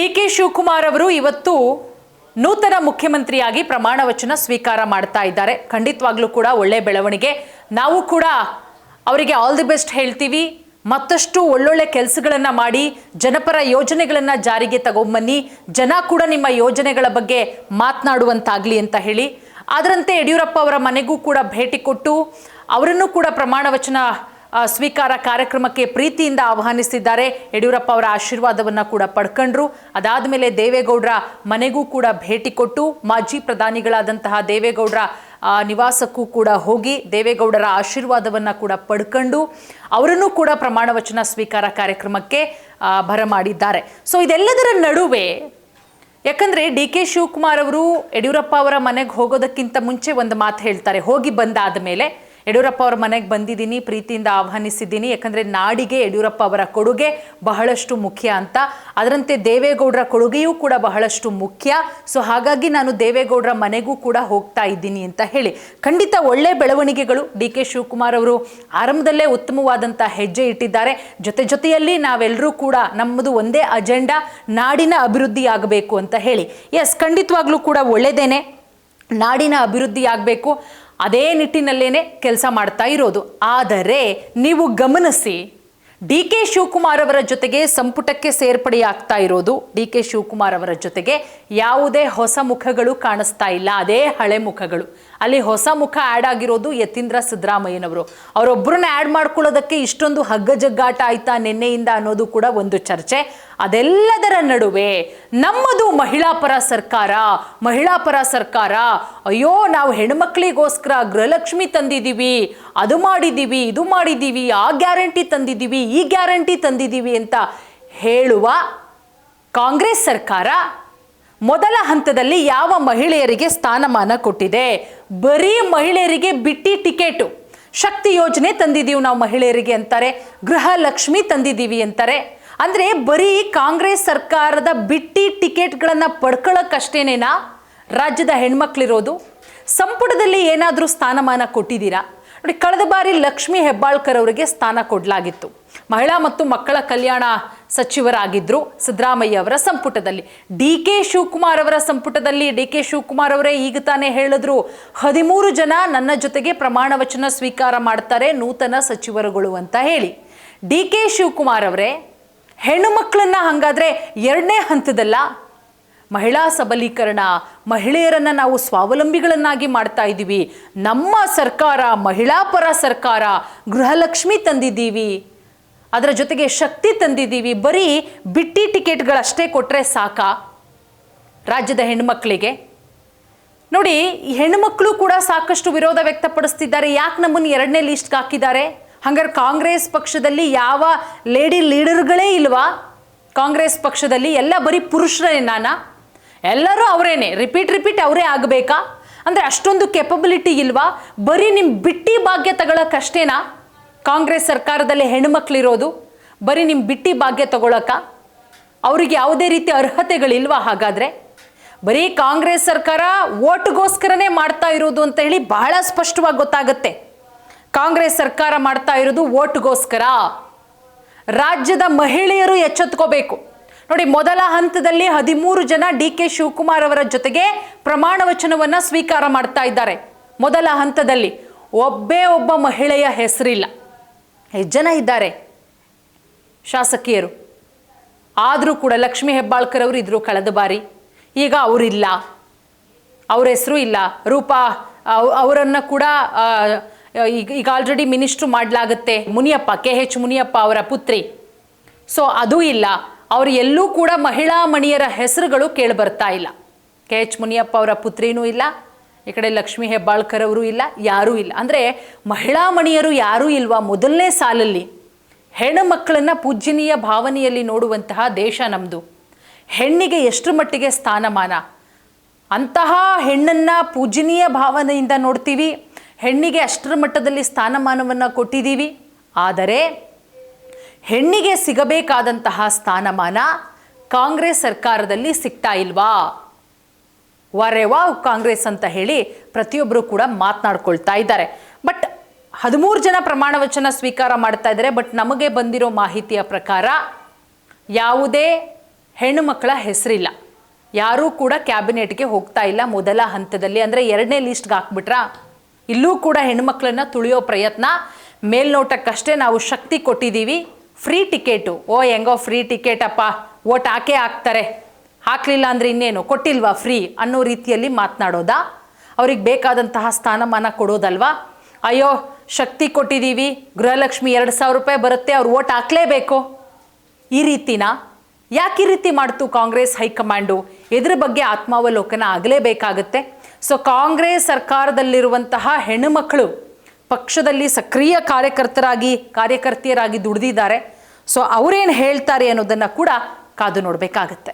ಡಿ.ಕೆ. ಶಿವಕುಮಾರ್ ಅವರು ಇವತ್ತು ನೂತನ ಮುಖ್ಯಮಂತ್ರಿಯಾಗಿ ಪ್ರಮಾಣ ವಚನ ಸ್ವೀಕಾರ ಮಾಡ್ತಾ ಇದ್ದಾರೆ. ಖಂಡಿತವಾಗ್ಲೂ ಕೂಡ ಒಳ್ಳೆ ಬೆಳವಣಿಗೆ. ನಾವು ಕೂಡ ಅವರಿಗೆ ಆಲ್ ದಿ ಬೆಸ್ಟ್ ಹೇಳ್ತೀವಿ. ಮತ್ತಷ್ಟು ಒಳ್ಳೊಳ್ಳೆ ಕೆಲಸಗಳನ್ನು ಮಾಡಿ ಜನಪರ ಯೋಜನೆಗಳನ್ನು ಜಾರಿಗೆ ತಗೊಂಬನ್ನಿ, ಜನ ಕೂಡ ನಿಮ್ಮ ಯೋಜನೆಗಳ ಬಗ್ಗೆ ಮಾತನಾಡುವಂತಾಗಲಿ ಅಂತ ಹೇಳಿ. ಅದರಂತೆ ಯಡಿಯೂರಪ್ಪ ಅವರ ಮನೆಗೂ ಕೂಡ ಭೇಟಿ ಕೊಟ್ಟು ಅವರನ್ನು ಕೂಡ ಪ್ರಮಾಣ ವಚನ ಸ್ವೀಕಾರ ಕಾರ್ಯಕ್ರಮಕ್ಕೆ ಪ್ರೀತಿಯಿಂದ ಆಹ್ವಾನಿಸಿದ್ದಾರೆ. ಯಡಿಯೂರಪ್ಪ ಅವರ ಆಶೀರ್ವಾದವನ್ನು ಕೂಡ ಪಡ್ಕೊಂಡ್ರು. ಅದಾದ ಮೇಲೆ ದೇವೇಗೌಡರ ಮನೆಗೂ ಕೂಡ ಭೇಟಿ ಕೊಟ್ಟು ಮಾಜಿ ಪ್ರಧಾನಿಗಳಾದಂತಹ ದೇವೇಗೌಡರ ನಿವಾಸಕ್ಕೂ ಕೂಡ ಹೋಗಿ ದೇವೇಗೌಡರ ಆಶೀರ್ವಾದವನ್ನು ಕೂಡ ಪಡ್ಕೊಂಡು ಅವರನ್ನು ಕೂಡ ಪ್ರಮಾಣ ವಚನ ಸ್ವೀಕಾರ ಕಾರ್ಯಕ್ರಮಕ್ಕೆ ಬರಮಾಡಿದ್ದಾರೆ. ಸೊ ಇದೆಲ್ಲದರ ನಡುವೆ ಯಾಕಂದರೆ ಡಿ.ಕೆ. ಶಿವಕುಮಾರ್ ಅವರು ಯಡಿಯೂರಪ್ಪ ಅವರ ಮನೆಗೆ ಹೋಗೋದಕ್ಕಿಂತ ಮುಂಚೆ ಒಂದು ಮಾತು ಹೇಳ್ತಾರೆ. ಹೋಗಿ ಬಂದಾದ ಮೇಲೆ ಯಡಿಯೂರಪ್ಪ ಅವರ ಮನೆಗೆ ಬಂದಿದ್ದೀನಿ, ಪ್ರೀತಿಯಿಂದ ಆಹ್ವಾನಿಸಿದ್ದೀನಿ, ಯಾಕಂದರೆ ನಾಡಿಗೆ ಯಡಿಯೂರಪ್ಪ ಅವರ ಕೊಡುಗೆ ಬಹಳಷ್ಟು ಮುಖ್ಯ ಅಂತ. ಅದರಂತೆ ದೇವೇಗೌಡರ ಕೊಡುಗೆಯೂ ಕೂಡ ಬಹಳಷ್ಟು ಮುಖ್ಯ. ಸೊ ಹಾಗಾಗಿ ನಾನು ದೇವೇಗೌಡರ ಮನೆಗೂ ಕೂಡ ಹೋಗ್ತಾ ಇದ್ದೀನಿ ಅಂತ ಹೇಳಿ ಖಂಡಿತ ಒಳ್ಳೆ ಬೆಳವಣಿಗೆಗಳು. ಡಿ.ಕೆ. ಶಿವಕುಮಾರ್ ಅವರು ಆರಂಭದಲ್ಲೇ ಉತ್ತಮವಾದಂಥ ಹೆಜ್ಜೆ ಇಟ್ಟಿದ್ದಾರೆ. ಜೊತೆಯಲ್ಲಿ ನಾವೆಲ್ಲರೂ ಕೂಡ ನಮ್ಮದು ಒಂದೇ ಅಜೆಂಡಾ, ನಾಡಿನ ಅಭಿವೃದ್ಧಿ ಆಗಬೇಕು ಅಂತ ಹೇಳಿ. ಎಸ್, ಖಂಡಿತವಾಗ್ಲೂ ಕೂಡ ಒಳ್ಳೆಯದೇನೆ, ನಾಡಿನ ಅಭಿವೃದ್ಧಿ ಆಗಬೇಕು, ಅದೇ ನಿಟ್ಟಿನಲ್ಲೇನೆ ಕೆಲಸ ಮಾಡ್ತಾ ಇರೋದು. ಆದರೆ ನೀವು ಗಮನಿಸಿ, ಡಿ.ಕೆ. ಶಿವಕುಮಾರ್ ಅವರ ಜೊತೆಗೆ ಸಂಪುಟಕ್ಕೆ ಸೇರ್ಪಡೆಯಾಗ್ತಾ ಇರೋದು, ಡಿ.ಕೆ. ಶಿವಕುಮಾರ್ ಅವರ ಜೊತೆಗೆ ಯಾವುದೇ ಹೊಸ ಮುಖಗಳು ಕಾಣಿಸ್ತಾ ಇಲ್ಲ, ಅದೇ ಹಳೆ ಮುಖಗಳು. ಅಲ್ಲಿ ಹೊಸ ಮುಖ ಆ್ಯಡ್ ಆಗಿರೋದು ಯತೀಂದ್ರ ಸಿದ್ದರಾಮಯ್ಯನವರು. ಅವರೊಬ್ಬರನ್ನ ಆ್ಯಡ್ ಮಾಡ್ಕೊಳ್ಳೋದಕ್ಕೆ ಇಷ್ಟೊಂದು ಹಗ್ಗಜಗ್ಗಾಟ ಆಯ್ತಾ ನಿನ್ನೆಯಿಂದ ಅನ್ನೋದು ಕೂಡ ಒಂದು ಚರ್ಚೆ. ಅದೆಲ್ಲದರ ನಡುವೆ ನಮ್ಮದು ಮಹಿಳಾ ಪರ ಸರ್ಕಾರ, ಅಯ್ಯೋ ನಾವು ಹೆಣ್ಮಕ್ಳಿಗೋಸ್ಕರ ಗೃಹಲಕ್ಷ್ಮಿ ತಂದಿದ್ದೀವಿ, ಅದು ಮಾಡಿದ್ದೀವಿ, ಇದು ಮಾಡಿದ್ದೀವಿ, ಆ ಗ್ಯಾರಂಟಿ ತಂದಿದ್ದೀವಿ, ಈ ಗ್ಯಾರಂಟಿ ತಂದಿದ್ದೀವಿ ಅಂತ ಹೇಳುವ ಕಾಂಗ್ರೆಸ್ ಸರ್ಕಾರ ಮೊದಲ ಹಂತದಲ್ಲಿ ಯಾವ ಮಹಿಳೆಯರಿಗೆ ಸ್ಥಾನಮಾನ ಕೊಟ್ಟಿದೆ? ಬರೀ ಮಹಿಳೆಯರಿಗೆ ಬಿಟ್ಟಿ ಟಿಕೆಟು, ಶಕ್ತಿ ಯೋಜನೆ ತಂದಿದ್ದೀವಿ ನಾವು ಮಹಿಳೆಯರಿಗೆ ಅಂತಾರೆ, ಗೃಹಲಕ್ಷ್ಮಿ ತಂದಿದ್ದೀವಿ ಅಂತಾರೆ. ಅಂದರೆ ಬರೀ ಕಾಂಗ್ರೆಸ್ ಸರ್ಕಾರದ ಬಿಟ್ಟಿ ಟಿಕೆಟ್ಗಳನ್ನು ಪಡ್ಕೊಳ್ಳೋಕ್ಕಷ್ಟೇನೇನಾ ರಾಜ್ಯದ ಹೆಣ್ಮಕ್ಳಿರೋದು? ಸಂಪುಟದಲ್ಲಿ ಏನಾದರೂ ಸ್ಥಾನಮಾನ ಕೊಟ್ಟಿದ್ದೀರಾ? ನೋಡಿ, ಕಳೆದ ಬಾರಿ ಲಕ್ಷ್ಮೀ ಹೆಬ್ಬಾಳ್ಕರ್ ಅವರಿಗೆ ಸ್ಥಾನ ಕೊಡಲಾಗಿತ್ತು. ಮಹಿಳಾ ಮತ್ತು ಮಕ್ಕಳ ಕಲ್ಯಾಣ ಸಚಿವರಾಗಿದ್ದರು ಸಿದ್ದರಾಮಯ್ಯ ಅವರ ಸಂಪುಟದಲ್ಲಿ. ಡಿ.ಕೆ. ಶಿವಕುಮಾರ್ ಅವರ ಸಂಪುಟದಲ್ಲಿ ಡಿ.ಕೆ. ಶಿವಕುಮಾರ್ ಅವರೇ ಈಗ ತಾನೇ ಹೇಳಿದ್ರು, 13 ಜನ ನನ್ನ ಜೊತೆಗೆ ಪ್ರಮಾಣ ವಚನ ಸ್ವೀಕಾರ ಮಾಡ್ತಾರೆ, ನೂತನ ಸಚಿವರುಗಳು ಅಂತ ಹೇಳಿ. ಡಿ.ಕೆ. ಶಿವಕುಮಾರ್ ಅವರೇ, ಹೆಣ್ಣು ಮಕ್ಕಳನ್ನ ಹಾಗಾದ್ರೆ ಎರಡನೇ ಹಂತದಲ್ಲ, ಮಹಿಳಾ ಸಬಲೀಕರಣ, ಮಹಿಳೆಯರನ್ನು ನಾವು ಸ್ವಾವಲಂಬಿಗಳನ್ನಾಗಿ ಮಾಡ್ತಾ ಇದ್ದೀವಿ, ನಮ್ಮ ಸರ್ಕಾರ ಮಹಿಳಾ ಪರ ಸರ್ಕಾರ, ಗೃಹಲಕ್ಷ್ಮಿ ತಂದಿದ್ದೀವಿ, ಅದರ ಜೊತೆಗೆ ಶಕ್ತಿ ತಂದಿದ್ದೀವಿ, ಬರೀ ಬಿಟ್ಟಿ ಟಿಕೆಟ್ಗಳಷ್ಟೇ ಕೊಟ್ಟರೆ ಸಾಕಾ ರಾಜ್ಯದ ಹೆಣ್ಮಕ್ಳಿಗೆ? ನೋಡಿ, ಹೆಣ್ಣುಮಕ್ಕಳು ಕೂಡ ಸಾಕಷ್ಟು ವಿರೋಧ ವ್ಯಕ್ತಪಡಿಸ್ತಿದ್ದಾರೆ. ಯಾಕೆ ನಮ್ಮನ್ನು ಎರಡನೇ ಲಿಸ್ಟ್ಗೆ ಹಾಕಿದ್ದಾರೆ? ಹಾಗಾದ್ರೆ ಕಾಂಗ್ರೆಸ್ ಪಕ್ಷದಲ್ಲಿ ಯಾವ ಲೇಡಿ ಲೀಡರ್ಗಳೇ ಇಲ್ವಾ? ಕಾಂಗ್ರೆಸ್ ಪಕ್ಷದಲ್ಲಿ ಎಲ್ಲ ಬರೀ ಪುರುಷರೇ, ಎಲ್ಲರೂ ಅವರೇನೆ, ರಿಪೀಟ್ ಅವರೇ ಆಗಬೇಕಾ? ಅಂದರೆ ಅಷ್ಟೊಂದು ಕೆಪಬಿಲಿಟಿ ಇಲ್ವಾ? ಬರೀ ನಿಮ್ಮ ಬಿಟ್ಟಿ ಭಾಗ್ಯ ತಗೊಳಕ್ಕಷ್ಟೇನಾ ಕಾಂಗ್ರೆಸ್ ಸರ್ಕಾರದಲ್ಲಿ ಹೆಣ್ಣುಮಕ್ಳಿರೋದು? ಬರೀ ನಿಮ್ಮ ಬಿಟ್ಟಿ ಭಾಗ್ಯ ತಗೊಳಕ ಅವ್ರಿಗೆ ಯಾವುದೇ ರೀತಿ ಅರ್ಹತೆಗಳಿಲ್ವಾ? ಹಾಗಾದರೆ ಬರೀ ಕಾಂಗ್ರೆಸ್ ಸರ್ಕಾರ ಓಟ್ಗೋಸ್ಕರನೇ ಮಾಡ್ತಾ ಇರೋದು ಅಂತ ಹೇಳಿ ಬಹಳ ಸ್ಪಷ್ಟವಾಗಿ ಗೊತ್ತಾಗುತ್ತೆ. ಕಾಂಗ್ರೆಸ್ ಸರ್ಕಾರ ಮಾಡ್ತಾ ಇರೋದು ಓಟ್ಗೋಸ್ಕರ. ರಾಜ್ಯದ ಮಹಿಳೆಯರು ಎಚ್ಚೆತ್ಕೋಬೇಕು. ನೋಡಿ, ಮೊದಲ ಹಂತದಲ್ಲಿ 13 ಜನ ಡಿ.ಕೆ. ಶಿವಕುಮಾರ್ ಅವರ ಜೊತೆಗೆ ಪ್ರಮಾಣ ವಚನವನ್ನು ಸ್ವೀಕಾರ ಮಾಡ್ತಾ ಇದ್ದಾರೆ. ಮೊದಲ ಹಂತದಲ್ಲಿ ಒಬ್ಬ ಮಹಿಳೆಯ ಹೆಸರಿಲ್ಲ. ಎಷ್ಟು ಜನ ಇದ್ದಾರೆ ಶಾಸಕಿಯರು? ಆದರೂ ಕೂಡ ಲಕ್ಷ್ಮೀ ಹೆಬ್ಬಾಳ್ಕರ್ ಅವರು ಇದ್ರು ಕಳೆದ ಬಾರಿ, ಈಗ ಅವರಿಲ್ಲ, ಅವ್ರ ಹೆಸರು ಇಲ್ಲ. ರೂಪಾ ಅವರನ್ನು ಕೂಡ ಈಗ ಆಲ್ರೆಡಿ ಮಿನಿಸ್ಟ್ರು ಮಾಡಲಾಗುತ್ತೆ. ಮುನಿಯಪ್ಪ, KH ಮುನಿಯಪ್ಪ ಅವರ ಪುತ್ರಿ, ಸೊ ಅದು ಇಲ್ಲ. ಅವರು ಎಲ್ಲೂ ಕೂಡ ಮಹಿಳಾ ಮಣಿಯರ ಹೆಸರುಗಳು ಕೇಳಿಬರ್ತಾ ಇಲ್ಲ. KH ಮುನಿಯಪ್ಪ ಅವರ ಪುತ್ರಿನೂ ಇಲ್ಲ, ಈ ಕಡೆ ಲಕ್ಷ್ಮೀ ಹೆಬ್ಬಾಳ್ಕರ್ ಅವರು ಇಲ್ಲ, ಯಾರೂ ಇಲ್ಲ. ಅಂದರೆ ಮಹಿಳಾ ಮಣಿಯರು ಯಾರೂ ಇಲ್ವಾ? ಮೊದಲನೇ ಸಾಲಲ್ಲಿ ಹೆಣ್ಣು ಮಕ್ಕಳನ್ನು ಪೂಜ್ಯನೀಯ ಭಾವನೆಯಲ್ಲಿ ನೋಡುವಂತಹ ದೇಶ ನಮ್ಮದು. ಹೆಣ್ಣಿಗೆ ಎಷ್ಟು ಮಟ್ಟಿಗೆ ಸ್ಥಾನಮಾನ, ಅಂತಹ ಹೆಣ್ಣನ್ನು ಪೂಜ್ಯನೀಯ ಭಾವನೆಯಿಂದ ನೋಡ್ತೀವಿ, ಹೆಣ್ಣಿಗೆ ಅಷ್ಟರ ಮಟ್ಟದಲ್ಲಿ ಸ್ಥಾನಮಾನವನ್ನು ಕೊಟ್ಟಿದ್ದೀವಿ. ಆದರೆ ಹೆಣ್ಣಿಗೆ ಸಿಗಬೇಕಾದಂತಹ ಸ್ಥಾನಮಾನ ಕಾಂಗ್ರೆಸ್ ಸರ್ಕಾರದಲ್ಲಿ ಸಿಗ್ತಾ ಇಲ್ವಾ? ವಾರೇ ವಾವ್ ಕಾಂಗ್ರೆಸ್ ಅಂತ ಹೇಳಿ ಪ್ರತಿಯೊಬ್ಬರು ಕೂಡ ಮಾತನಾಡ್ಕೊಳ್ತಾ ಇದ್ದಾರೆ. ಬಟ್ 13 ಜನ ಪ್ರಮಾಣ ವಚನ ಸ್ವೀಕಾರ ಮಾಡ್ತಾ ಇದ್ದಾರೆ. ಬಟ್ ನಮಗೆ ಬಂದಿರೋ ಮಾಹಿತಿಯ ಪ್ರಕಾರ ಯಾವುದೇ ಹೆಣ್ಣು ಮಕ್ಕಳ ಹೆಸರಿಲ್ಲ. ಯಾರೂ ಕೂಡ ಕ್ಯಾಬಿನೆಟ್ಗೆ ಹೋಗ್ತಾ ಇಲ್ಲ ಮೊದಲ ಹಂತದಲ್ಲಿ. ಅಂದರೆ 2ನೇ ಲಿಸ್ಟ್ಗೆ ಹಾಕ್ಬಿಟ್ರಾ? ಇಲ್ಲೂ ಕೂಡ ಹೆಣ್ಮಕ್ಳನ್ನ ತುಳಿಯೋ ಪ್ರಯತ್ನ. ಮೇಲ್ನೋಟಕ್ಕಷ್ಟೇ ನಾವು ಶಕ್ತಿ ಕೊಟ್ಟಿದ್ದೀವಿ, ಫ್ರೀ ಟಿಕೆಟು, ಹೆಂಗೋ ಫ್ರೀ ಟಿಕೆಟ್ ಅಪ್ಪ, ಓಟ್ ಹಾಕೇ ಹಾಕ್ತಾರೆ, ಹಾಕಲಿಲ್ಲ ಅಂದರೆ ಇನ್ನೇನು, ಕೊಟ್ಟಿಲ್ವಾ ಫ್ರೀ ಅನ್ನೋ ರೀತಿಯಲ್ಲಿ ಮಾತನಾಡೋದಾ? ಅವ್ರಿಗೆ ಬೇಕಾದಂತಹ ಸ್ಥಾನಮಾನ ಕೊಡೋದಲ್ವಾ? ಅಯ್ಯೋ ಶಕ್ತಿ ಕೊಟ್ಟಿದ್ದೀವಿ, ಗೃಹಲಕ್ಷ್ಮಿ 2,000 ರೂಪಾಯಿ ಬರುತ್ತೆ, ಅವ್ರು ಓಟ್ ಹಾಕಲೇಬೇಕು, ಈ ರೀತಿನ? ಯಾಕೆ ಈ ರೀತಿ ಮಾಡ್ತು ಕಾಂಗ್ರೆಸ್ ಹೈಕಮಾಂಡು? ಇದ್ರ ಬಗ್ಗೆ ಆತ್ಮಾವಲೋಕನ ಆಗಲೇಬೇಕಾಗತ್ತೆ. ಸೊ ಕಾಂಗ್ರೆಸ್ ಸರ್ಕಾರದಲ್ಲಿರುವಂತಹ ಹೆಣ್ಣುಮಕ್ಕಳು ಪಕ್ಷದಲ್ಲಿ ಸಕ್ರಿಯ ಕಾರ್ಯಕರ್ತೆಯರಾಗಿ ದುಡಿದಿದ್ದಾರೆ. ಸೊ ಅವರೇನು ಹೇಳ್ತಾರೆ ಅನ್ನೋದನ್ನು ಕೂಡ ಕಾದು ನೋಡಬೇಕಾಗತ್ತೆ.